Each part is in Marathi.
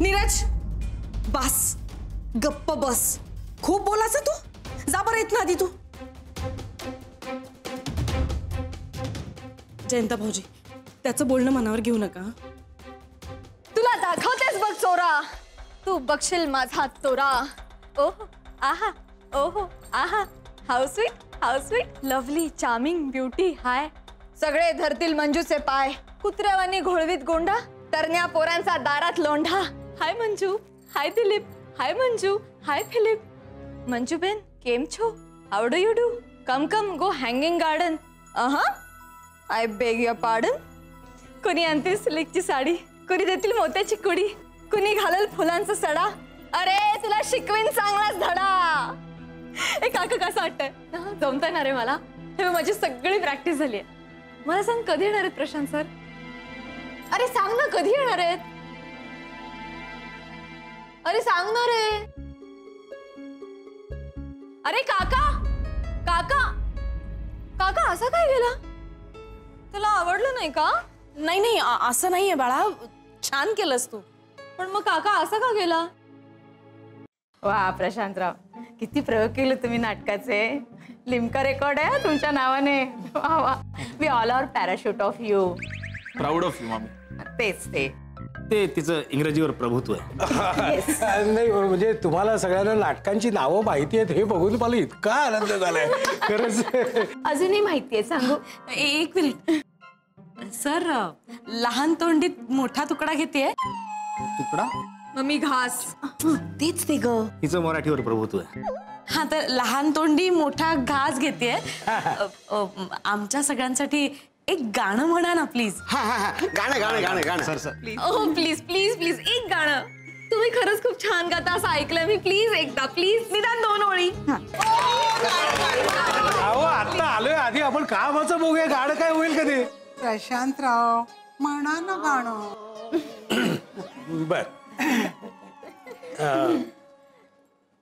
नीरज बस, गप्प बस. खूप बोलायचं तू. जा बरं इथनं आधी तू. जयंता भाऊजी, त्याचं बोलणं मनावर घेऊ नका. तुला दाखवतेस बघ चोरा, तू बघशील माझा तोरा. ओहो आहा, ओहो आहा, how sweet, lovely, charming, beauty हाय. सगळे धरतील मंजूचे पाय, कुत्र्यावानी घोळवीत गोंडा, तरण्या पोरांचा दारात लोंढा. Hi Manju, hi Dilip, hi Manju, hi Philip. Manju ben केम छो, how do you do, come come go hanging garden. I beg your pardon. कुणी आणतील सिल्कची साडी, कुणी देतील मोत्याची कुडी, कुणी घालल फुलांचा सडा. अरे तुला शिकवीन चांगलाच धडा. ए काका कसं वाटतंय? जमतंय ना रे मला. हे माझी सगळी प्रॅक्टिस झाली आहे. मला सांग कधी येणार आहेत प्रशांत सर? अरे सांग ना कधी येणार आहेत? अरे सांग ना रे. अरे काका काका काका असा काय गेला? तुला आवडलं नाही का? नाही नाही असं नाहीये बाळा, छान केलंस तू. पण मग काका असा का गेला? वा प्रशांतराव, किती प्रयोग केले तुम्ही नाटकाचे. लिम्का रेकॉर्ड आहे तुमच्या नावाने. वा वा. We all are parachute of you. Proud of you मामी. तेच ते तिचं इंग्रजीवर प्रभुत्व आहे. नाही म्हणजे तुम्हाला सगळ्यांना नाटकांची नावं माहिती आहेत हे बघून मला इतका आनंद झालाय खरंच. अजूनही माहितीये सांगू? एक मिनिट सर, लहान तोंडीत मोठा तुकडा घेते. तुकडा? मम्मी घास. तेच ते ग. तिचं मराठीवर प्रभुत्व आहे. हा तर लहान तोंडी मोठा घास घेते. आमच्या सगळ्यांसाठी एक गाणं म्हणा ना प्लीज. गाणं गाणं गाणं गाणं सर सर ओ प्लीज प्लीज प्लीज एक गाणं. तुम्ही खरंच खूप छान गाता असं ऐकलं मी. प्लीज एकदा, प्लीज निदान 2 ओळी. अहो आता आलोय, आधी आपण कामाचं बघूया, गाणं काय होईल कधी. प्रशांतराव म्हणा ना गाणं. बर.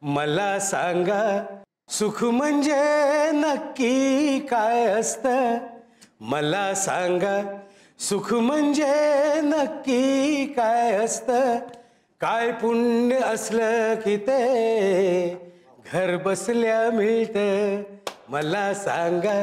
मला सांगा सुख म्हणजे नक्की काय असतं. मला सांगा सुख म्हणजे नक्की काय असतं. काय पुण्य असलं की ते घर बसल्या मिळतं. मला सांगा.